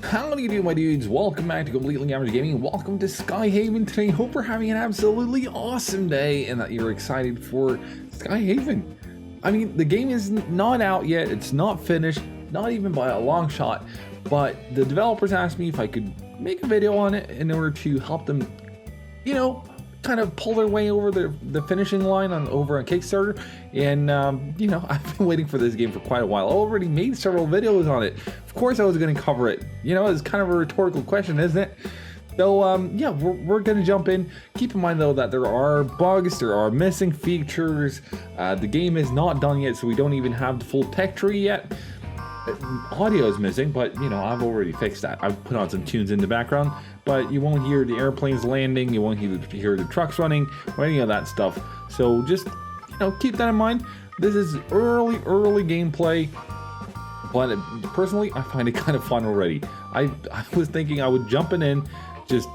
How do you do, my dudes? Welcome back to Completely Average Gaming. Welcome to Skyhaven today. Hope you're having an absolutely awesome day and that you're excited for Skyhaven. I mean, the game is not out yet. It's not finished, not even by a long shot. But the developers asked me if I could make a video on it in order to help them, you know, kind of pull their way over the finishing line over on Kickstarter. And you know, I've been waiting for this game for quite a while. I already made several videos on it. Of course I was going to cover it. You know, it's kind of a rhetorical question, isn't it? So yeah, we're going to jump in. Keep in mind though that there are bugs, there are missing features. The game is not done yet, so we don't even have the full tech tree yet. Audio is missing, but you know, I've already fixed that. I've put on some tunes in the background, but you won't hear the airplanes landing, you won't hear the trucks running or any of that stuff. So just, you know, keep that in mind. This is early gameplay, but personally I find it kind of fun already. I was thinking I would jump in, just,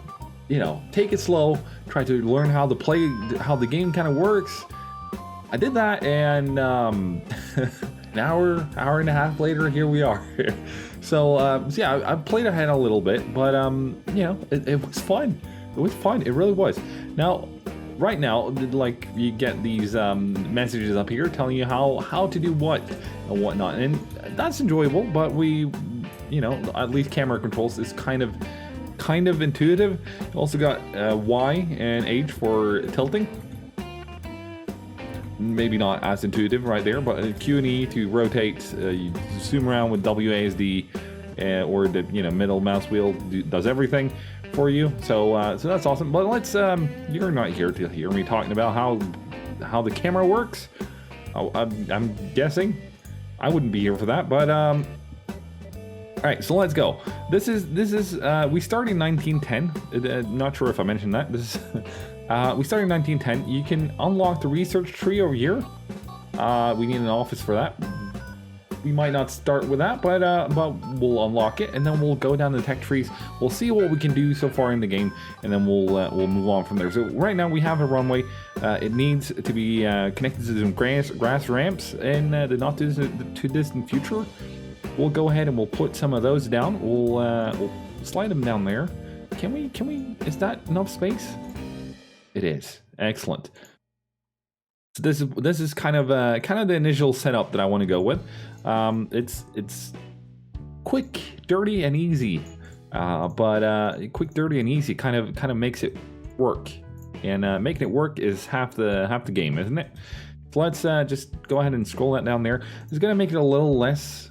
you know, take it slow, try to learn how the game kind of works. I did that, and an hour and a half later, here we are. So yeah, I played ahead a little bit, but you know, it was fun. It was fun. It really was. Now, right now, like, you get these messages up here telling you how to do what and whatnot, and that's enjoyable. But we, you know, at least camera controls is kind of intuitive. You also got Y and H for tilting. Maybe not as intuitive right there, but Q and E to rotate. You zoom around with WASD, or the, you know, middle mouse wheel does everything for you. So so that's awesome. But let's you're not here to hear me talking about how the camera works. I'm guessing I wouldn't be here for that, but all right, so let's go. This is we started in 1910. Not sure if I mentioned that. This is we started in 1910. You can unlock the research tree over here. We need an office for that. We might not start with that, but we'll unlock it, and then we'll go down the tech trees. We'll see what we can do so far in the game, and then we'll move on from there. So right now we have a runway. It needs to be connected to some grass ramps in the not too distant future. We'll go ahead and we'll put some of those down. We'll slide them down there. Can we? Is that enough space? It is. Excellent. So this is kind of the initial setup that I want to go with. It's quick, dirty, and easy. But quick, dirty, and easy kind of makes it work. And making it work is half the game, isn't it? So let's just go ahead and scroll that down there. It's gonna make it a little less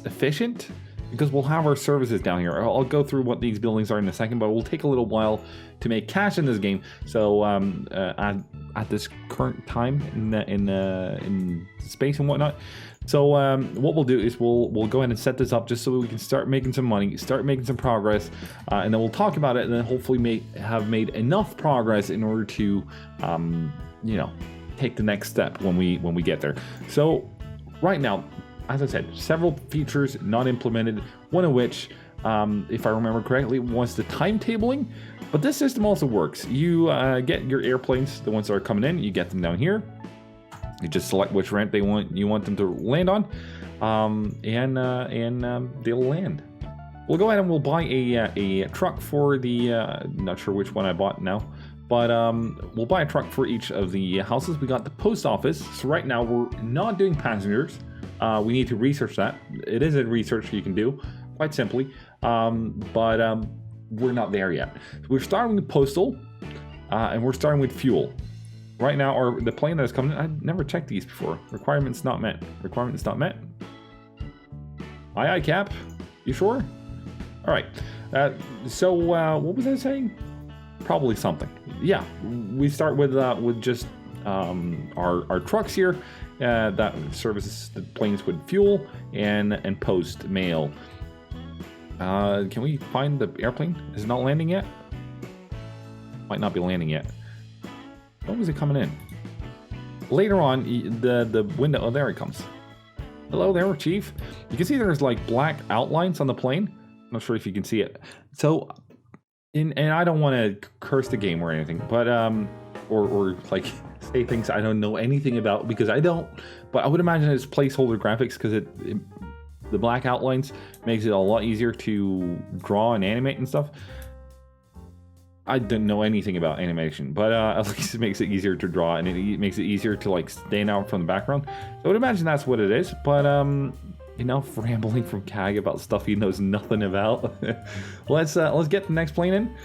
efficient, because we'll have our services down here. I'll go through what these buildings are in a second, but it will take a little while to make cash in this game. So at this current time in space and whatnot. So what we'll do is we'll go ahead and set this up just so we can start making some money, start making some progress, and then we'll talk about it, and then hopefully have made enough progress in order to you know, take the next step when we get there. So right now, as I said, several features not implemented, one of which, if I remember correctly, was the timetabling. But this system also works. You get your airplanes, the ones that are coming in, you get them down here. You just select which ramp you want them to land on, and they'll land. We'll go ahead and we'll buy a truck for the, not sure which one I bought now, but we'll buy a truck for each of the houses. We got the post office. So right now we're not doing passengers. We need to research that. It is a research you can do quite simply, but we're not there yet. So we're starting with postal, and we're starting with fuel. Right now, the plane that is coming in, I never checked these before. Requirements not met. Requirements not met. Aye, Cap. You sure? All right. So what was I saying? Probably something. Yeah, we start with just our trucks here. That services the planes with fuel and post mail. Can we find the airplane? Is it not landing yet? Might not be landing yet. When was it coming in? Later on, the window. Oh, there it comes. Hello there, Chief. You can see there's like black outlines on the plane. I'm not sure if you can see it. So, and I don't want to curse the game or anything, but or like say things I don't know anything about, because I don't. But I would imagine it's placeholder graphics, because it the black outlines makes it a lot easier to draw and animate and stuff. I don't know anything about animation, but at least it makes it easier to draw, and it makes it easier to like stand out from the background. So I would imagine that's what it is, but you know, rambling from Kag about stuff he knows nothing about. Let's get the next plane in.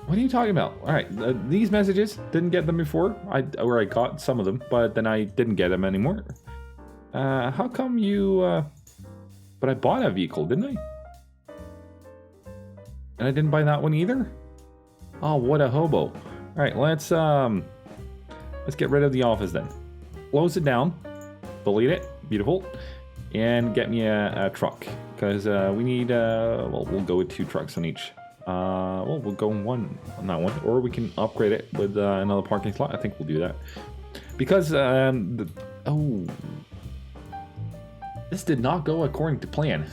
What are you talking about? All right, these messages, didn't get them before. I got some of them, but then I didn't get them anymore. How come you, but I bought a vehicle, didn't I? And I didn't buy that one either? Oh, what a hobo. All right, let's get rid of the office then. Close it down, delete it, beautiful, and get me a truck, because we need, well, we'll go with 2 trucks on each. Well, we'll go one on that one, or we can upgrade it with another parking slot. I think we'll do that, because oh, this did not go according to plan.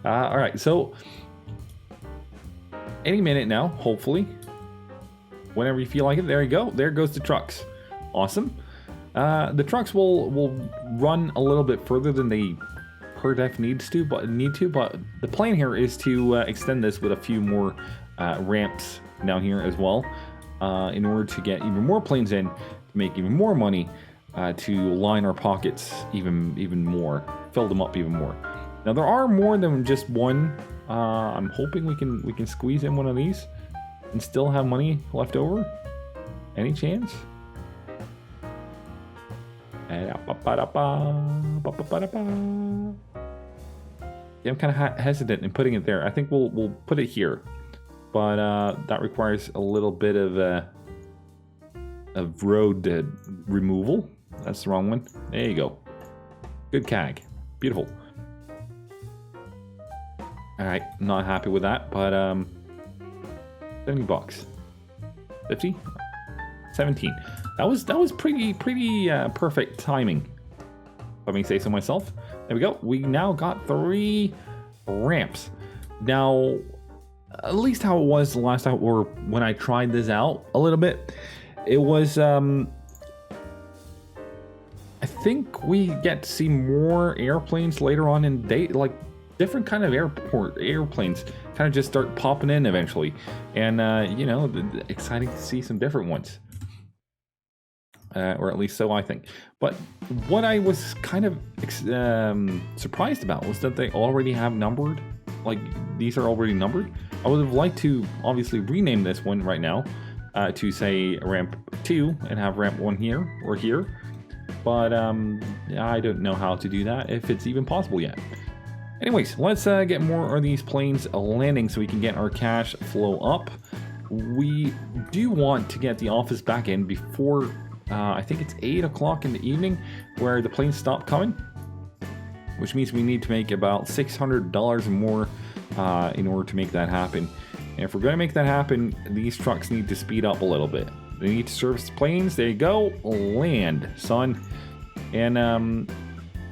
All right, so any minute now, hopefully, whenever you feel like it. There you go. There goes the trucks. Awesome. The trucks will run a little bit further than they per def needs to, but the plan here is to extend this with a few more ramps down here as well, in order to get even more planes in, to make even more money, to line our pockets even more, fill them up even more. Now there are more than just one. I'm hoping we can squeeze in one of these and still have money left over. Any chance? Yeah, I'm kind of hesitant in putting it there. I think we'll put it here, but that requires a little bit of road removal. That's the wrong one. There you go. Good Kag. Beautiful. All right, not happy with that, but $70. 50? 17. That was pretty perfect timing, if I may say so myself. There we go. We now got 3 ramps. Now, at least how it was the last time, or when I tried this out a little bit, it was I think we get to see more airplanes later on in the day, like different kind of airplanes kind of just start popping in eventually, and you know, exciting to see some different ones, or at least so I think. But what I was kind of surprised about was that they already have numbered, like these are already numbered. I would have liked to obviously rename this one right now to say ramp 2 and have ramp 1 here or here, but I don't know how to do that, if it's even possible yet. Anyways, let's get more of these planes landing so we can get our cash flow up. We do want to get the office back in before, I think it's 8 o'clock in the evening, where the planes stop coming, which means we need to make about $600 more in order to make that happen. And if we're going to make that happen, these trucks need to speed up a little bit. They need to service the planes. There you go. Land, son. And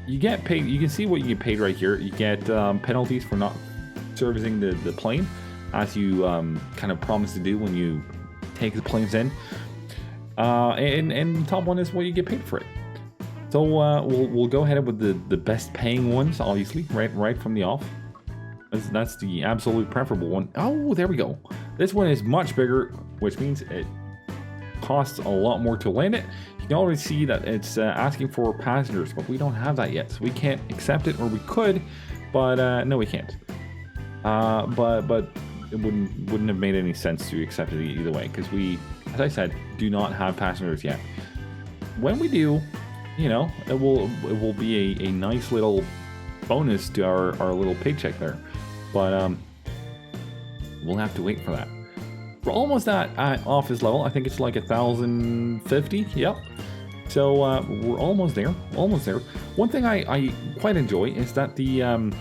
you get paid. You can see what you get paid right here. You get penalties for not servicing the plane, as you kind of promised to do when you take the planes in. And the top one is what you get paid for it. So we'll go ahead with the best paying ones, obviously, right from the off. That's the absolute preferable one. Oh, there we go. This one is much bigger, which means it costs a lot more to land it. You can already see that it's asking for passengers, but we don't have that yet, so we can't accept it. Or we could, but no, we can't. But it wouldn't have made any sense to accept it either way, because we, as I said, do not have passengers yet. When we do, you know, it will be a nice little bonus to our little paycheck there, but we'll have to wait for that. We're almost at office level. I think it's like 1,050. Yep. So we're almost there. One thing I quite enjoy is that the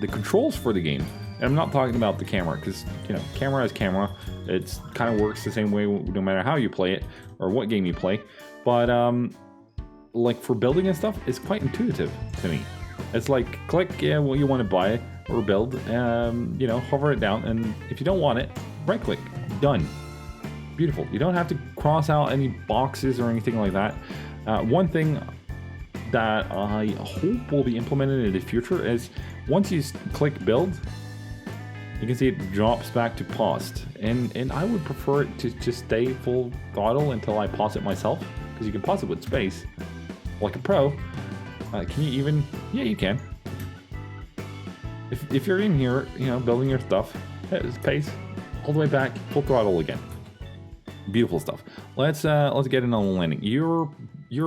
controls for the game, and I'm not talking about the camera, because you know, camera is camera. It's kind of works the same way no matter how you play it or what game you play. But like for building and stuff, it's quite intuitive to me. It's like click what you want to buy or build, you know, hover it down, and if you don't want it, right click, done. Beautiful. You don't have to cross out any boxes or anything like that. One thing that I hope will be implemented in the future is once you click build, you can see it drops back to paused, and I would prefer it to just stay full throttle until I pause it myself, because you can pause it with space like a pro. Can you even? Yeah, you can. If you're in here, you know, building your stuff, pace all the way back, full throttle again. Beautiful stuff. Let's get another landing. You're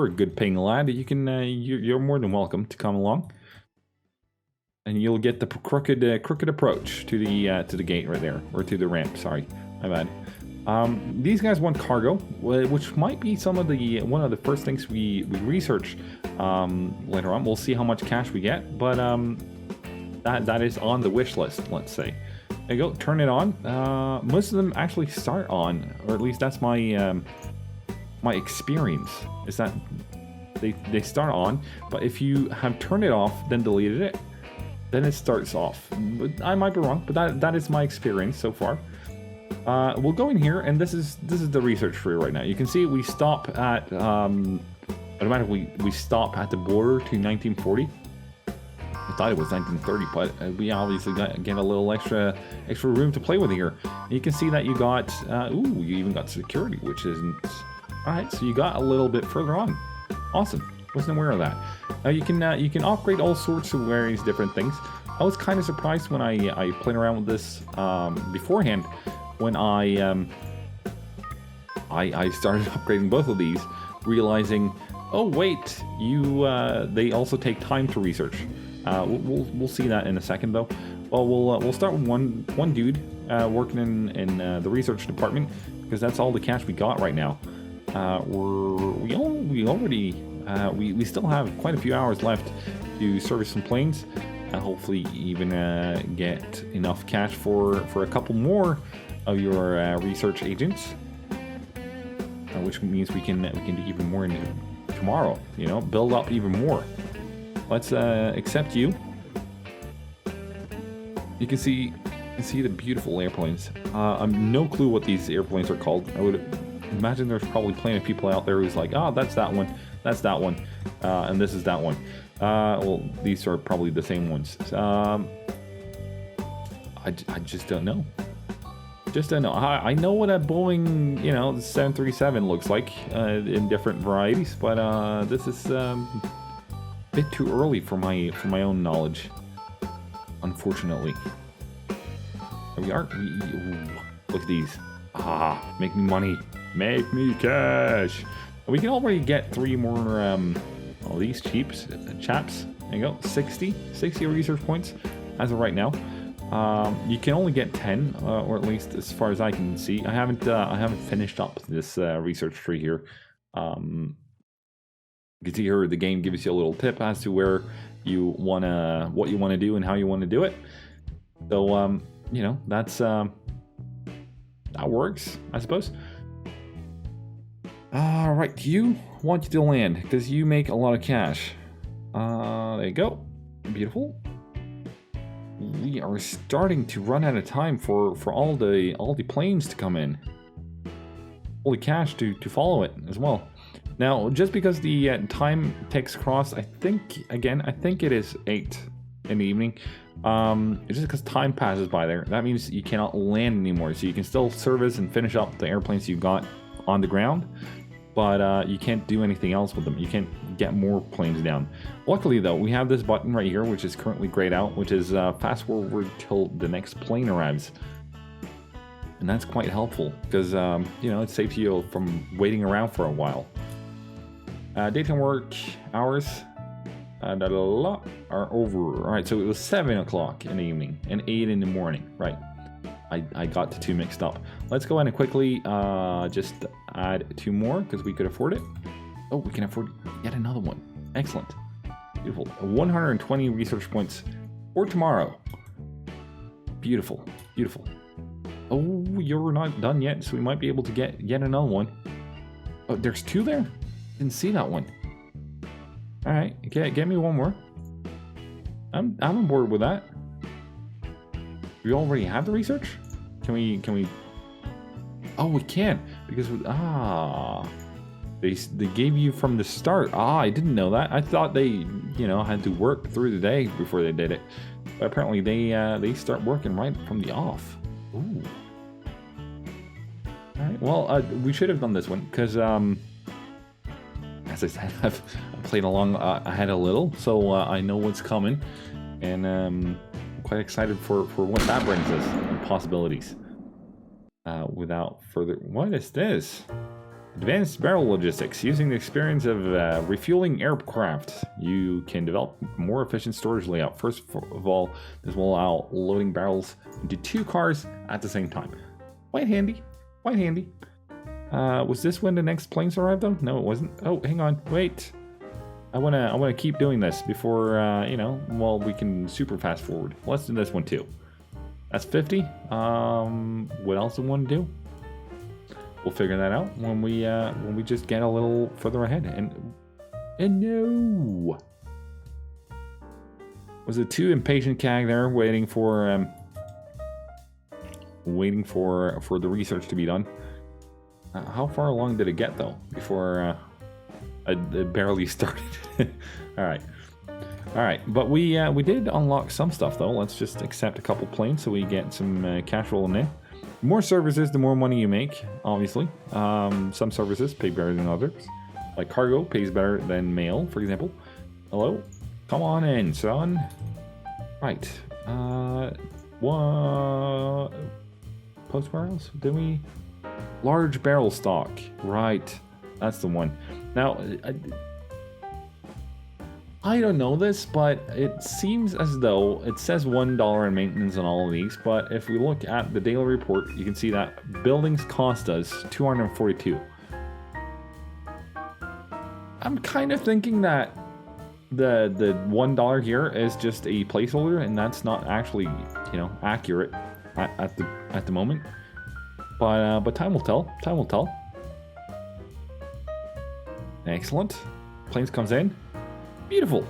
a good paying lad. You can you're more than welcome to come along, and you'll get the crooked approach to the gate right there, or to the ramp. Sorry, my bad. These guys want cargo, which might be one of the first things we research later on. We'll see how much cash we get, but that is on the wish list. Let's say. There you go. Turn it on. Most of them actually start on, or at least that's my my experience. Is that they start on, but if you have turned it off, then deleted it, then it starts off. But I might be wrong, but that is my experience so far. We'll go in here, and this is the research for you right now. You can see we stop at automatically we stop at the border to 1940. I thought it was 1930, but we obviously get a little extra room to play with here. And you can see that you got you even got security, which isn't all right. So you got a little bit further on. Awesome. Wasn't aware of that. You can upgrade all sorts of various different things. I was kind of surprised when I played around with this beforehand. When I started upgrading both of these, realizing, oh wait, they also take time to research. We'll see that in a second though. Well, we'll start with one dude working in the research department, because that's all the cash we got right now. We still have quite a few hours left to service some planes. Hopefully even get enough cash for a couple more of your research agents, which means we can do even more in tomorrow. You know, build up even more. Let's accept you. You can see the beautiful airplanes. I've no clue what these airplanes are called. I would imagine there's probably plenty of people out there who's like, oh, that's that one, and this is that one. Well, these are probably the same ones. I just don't know. I know what a Boeing, 737 looks like in different varieties, but this is a bit too early for my own knowledge, unfortunately. Here we are. Look at these. Make me money. Make me cash. We can already get 3 more these chaps. There you go. 60 research points as of right now. You can only get 10, or at least as far as I can see. I haven't finished up this research tree here. You can see here the game gives you a little tip as to what you wanna do and how you want to do it. So that's that works, I suppose. All right, you want you to land because you make a lot of cash. There you go. Beautiful. We are starting to run out of time for all the planes to come in. All the cash to follow it as well. Now, just because the time ticks across, I think it is 8 in the evening. It's just because time passes by there. That means you cannot land anymore. So you can still service and finish up the airplanes you got on the ground, but you can't do anything else with them. You can't get more planes down. Luckily though, we have this button right here, which is currently grayed out, which is fast forward till the next plane arrives. And that's quite helpful because it saves you from waiting around for a while. Daytime work hours are over. All right, so it was 7 o'clock in the evening and 8 in the morning. Right, I got the 2 mixed up. Let's go ahead and quickly just add 2 more because we could afford it. Oh, we can afford yet another one. Excellent. Beautiful. 120 research points for tomorrow. Beautiful. Beautiful. Oh, you're not done yet, so we might be able to get yet another one. Oh, there's 2 there? Didn't see that one. All right, get me 1 more. I'm on board with that. We already have the research? Can we? Oh, we can because They gave you from the start. Ah, I didn't know that. I thought they, you know, had to work through the day before they did it. But apparently they start working right from the off. Ooh. All right. Well, we should have done this one because, as I said, I've played along ahead a little, so I know what's coming, and I'm quite excited for what that brings us and possibilities. Without further, what is this? Advanced barrel logistics. Using the experience of refueling aircraft, you can develop more efficient storage layout. First of all, this will allow loading barrels into 2 cars at the same time. Quite handy. Quite handy. Was this when the next planes arrived though? No, it wasn't. Oh, hang on. Wait. I wanna keep doing this before you know, well, we can super fast forward. Let's do this one too. That's 50. What else do we want to do? We'll figure that out when we just get a little further ahead. And no, was it too impatient CAG there, waiting for the research to be done? How far along did it get though before it barely started? All right, but we did unlock some stuff though. Let's just accept a couple planes so we get some cash rolling in. More services, the more money you make, obviously. Some services pay better than others. Like cargo pays better than mail, for example. Hello? Come on in, son. Right. What? Post barrels? Did we? Large barrel stock. Right. That's the one. Now, I don't know this, but it seems as though it says $1 in maintenance on all of these, but if we look at the daily report, you can see that buildings cost us $242. I'm kind of thinking that the $1 here is just a placeholder, and that's not actually, you know, accurate at the moment. But time will tell. Time will tell. Excellent. Planes comes in. Beautiful.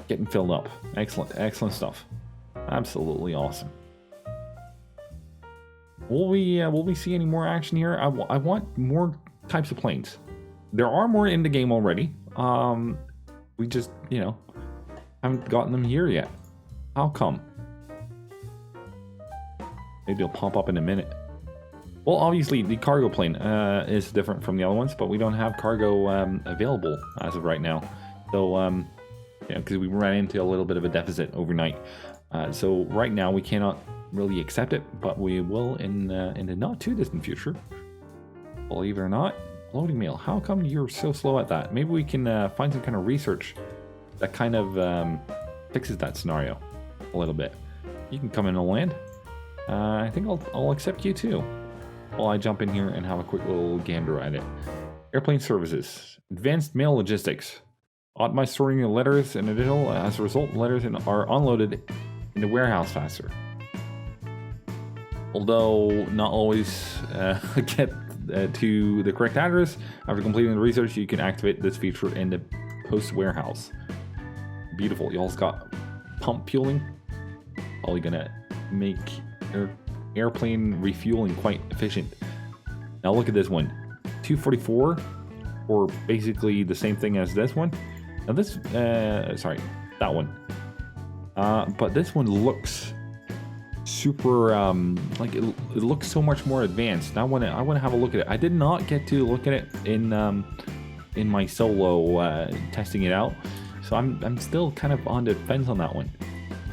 Getting filled up. Excellent stuff. Absolutely awesome. Will we see any more action here? I want more types of planes. There are more in the game already. We just, you know, haven't gotten them here yet. How come? Maybe they'll pop up in a minute. Well, obviously the cargo plane is different from the other ones, but we don't have cargo available as of right now. So, yeah, because we ran into a little bit of a deficit overnight. So right now we cannot really accept it, but we will in the not too distant future. Believe it or not, loading mail. How come you're so slow at that? Maybe we can find some kind of research that kind of fixes that scenario a little bit. You can come in and land. I think I'll accept you too. While I jump in here and have a quick little gander at it. Airplane services. Advanced mail logistics. Optimize sorting of letters and additional. As a result, letters are unloaded in the warehouse faster. Although not always get to the correct address, after completing the research, you can activate this feature in the post warehouse. Beautiful. You also got pump fueling. Probably gonna make airplane refueling quite efficient. Now look at this one. 244, or basically the same thing as this one. Now this, sorry, that one. But this one looks super, like it looks so much more advanced. I want to have a look at it. I did not get to look at it in my solo testing it out, so I'm still kind of on the fence on that one.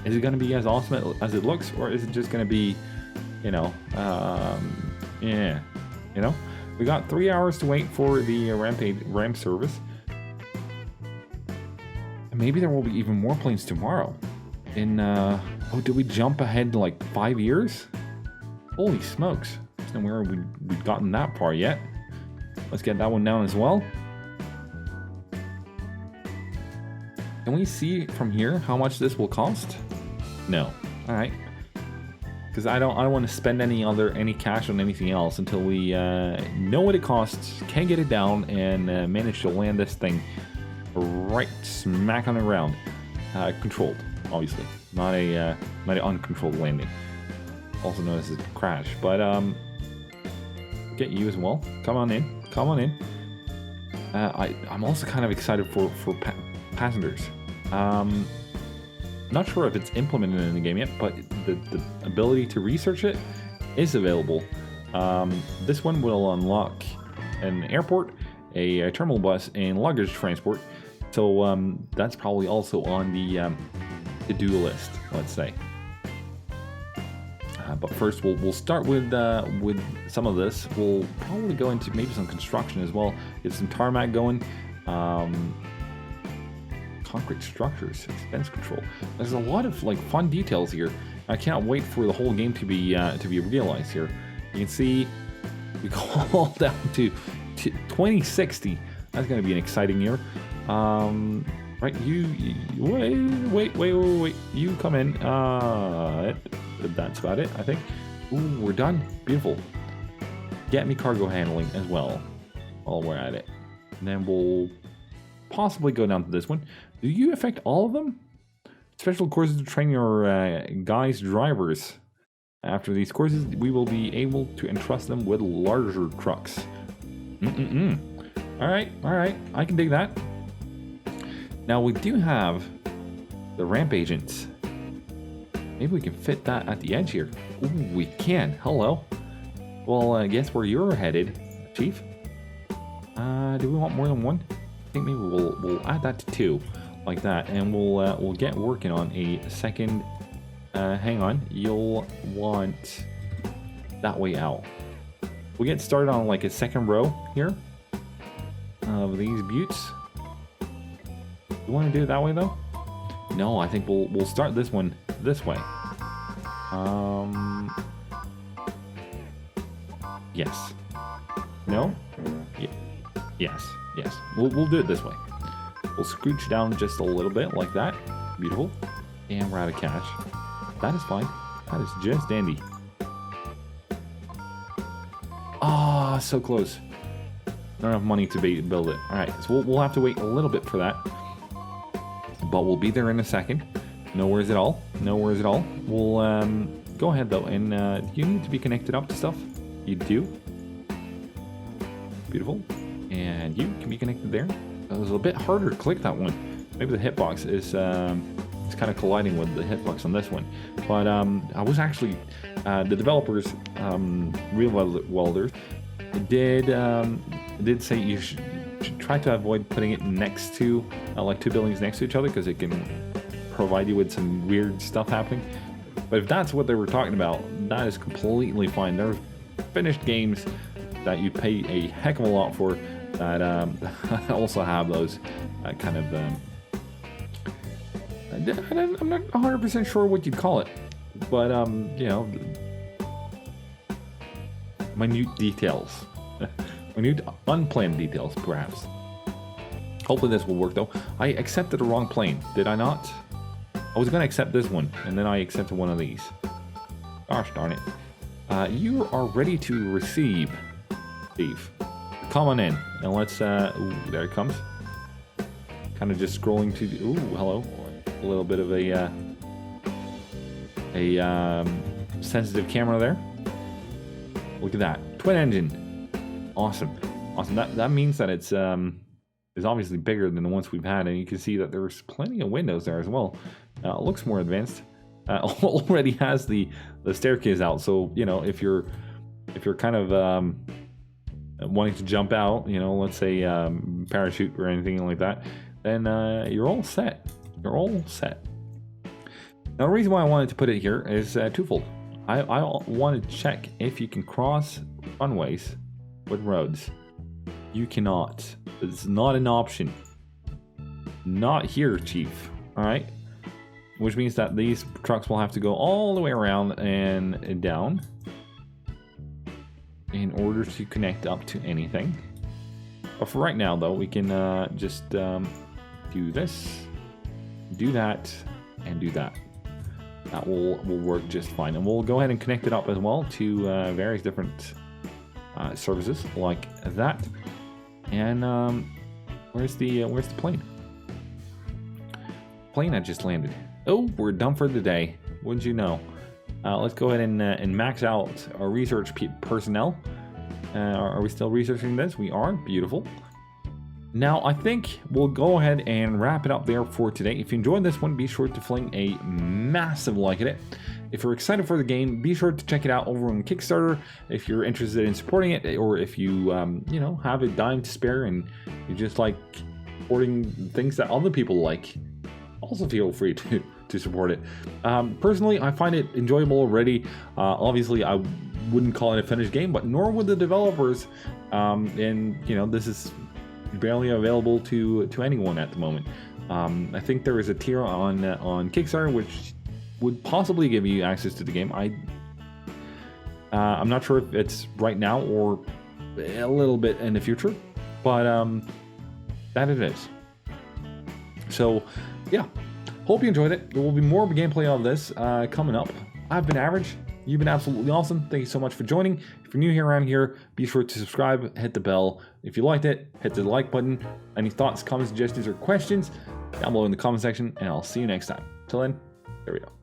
Is it going to be as awesome as it looks, or is it just going to be, you know, yeah, you know? We got 3 hours to wait for the ramp service. And maybe there will be even more planes tomorrow. Oh, did we jump ahead like 5 years? Holy smokes. There's nowhere we've gotten that far yet. Let's get that one down as well. Can we see from here how much this will cost? No. All right. Because I don't want to spend any cash on anything else until we know what it costs, can get it down, and manage to land this thing right smack on the ground. Controlled, obviously, not an uncontrolled landing, also known as a crash. But get you as well. Come on in. I'm also kind of excited for passengers. Not sure if it's implemented in the game yet, but the ability to research it is available. This one will unlock an airport, a terminal bus, and luggage transport. So that's probably also on the to-do list, let's say. But first, we'll start with some of this. We'll probably go into maybe some construction as well. Get some tarmac going. Concrete structures, expense control. There's a lot of like fun details here. I can't wait for the whole game to be realized here. You can see we go all down to 2060. That's going to be an exciting year. Right, you wait. You come in. That's about it, I think. Ooh, we're done. Beautiful. Get me cargo handling as well while we're at it. And then we'll possibly go down to this one. Do you affect all of them? Special courses to train your guys' drivers. After these courses, we will be able to entrust them with larger trucks. All right. I can dig that. Now we do have the ramp agents. Maybe we can fit that at the edge here. Ooh, we can. Hello. Well, guess where you're headed, Chief? Do we want more than one? I think maybe we'll add that to 2, like that, and we'll get working on a second. Hang on, you'll want that way out. We'll get started on like a second row here of these buttes. You want to do it that way though? No, I think we'll start this one this way. Yes. No? Yeah. Yes. We'll do it this way. We'll scooch down just a little bit like that. Beautiful. And we're out of cash. That is fine. That is just dandy. Ah, so close. Not enough money to build it. All right, so we'll have to wait a little bit for that. But we'll be there in a second. No worries at all. We'll go ahead though, and you need to be connected up to stuff. You do. Beautiful. And you can be connected there. It was a bit harder to click that one. Maybe the hitbox is kind of colliding with the hitbox on this one. But I was actually the developers, RealWelders, did say you should try to avoid putting it next to like 2 buildings next to each other, because it can provide you with some weird stuff happening. But if that's what they were talking about, that is completely fine. There's finished games that you pay a heck of a lot for that also have those kind of I'm not 100% sure what you'd call it, but you know, minute details. Minute unplanned details, perhaps. Hopefully this will work though. I accepted the wrong plane, did I not? I was gonna accept this one, and then I accepted one of these. Gosh darn it. You are ready to receive, Steve. Come on in, and let's, ooh, there it comes. Kind of just scrolling to the, ooh, hello. A little bit of a sensitive camera there. Look at that, twin engine. Awesome. That means that it's obviously bigger than the ones we've had, and you can see that there's plenty of windows there as well. It looks more advanced. Already has the staircase out, so you know, if you're kind of wanting to jump out, you know, let's say parachute or anything like that, then you're all set. You're all set. Now, the reason why I wanted to put it here is twofold. I want to check if you can cross runways with roads. You cannot. It's not an option. Not here, Chief. All right. Which means that these trucks will have to go all the way around and down in order to connect up to anything. But for right now, though, we can just do this, do that, and do that. That will work just fine. And we'll go ahead and connect it up as well to various different services like that. And where's the plane? Plane had just landed. Oh, we're done for the day. Wouldn't you know? Let's go ahead and max out our research personnel. Are we still researching this? We are. Beautiful. Now, I think we'll go ahead and wrap it up there for today. If you enjoyed this one, be sure to fling a massive like at it. If you're excited for the game, be sure to check it out over on Kickstarter if you're interested in supporting it, or if you, you know, have a dime to spare and you just like supporting things that other people like. Also feel free to support it. Personally, I find it enjoyable already. Obviously, I wouldn't call it a finished game, but nor would the developers. And you know, this is barely available to anyone at the moment. I think there is a tier on Kickstarter which would possibly give you access to the game. I'm not sure if it's right now or a little bit in the future, but that it is. So yeah, hope you enjoyed it. There will be more of a gameplay of this coming up. I've been Average. You've been absolutely awesome. Thank you so much for joining. If you're new here around here, be sure to subscribe, hit the bell. If you liked it, hit the like button. Any thoughts, comments, suggestions, or questions, down below in the comment section, and I'll see you next time. Till then, there we go.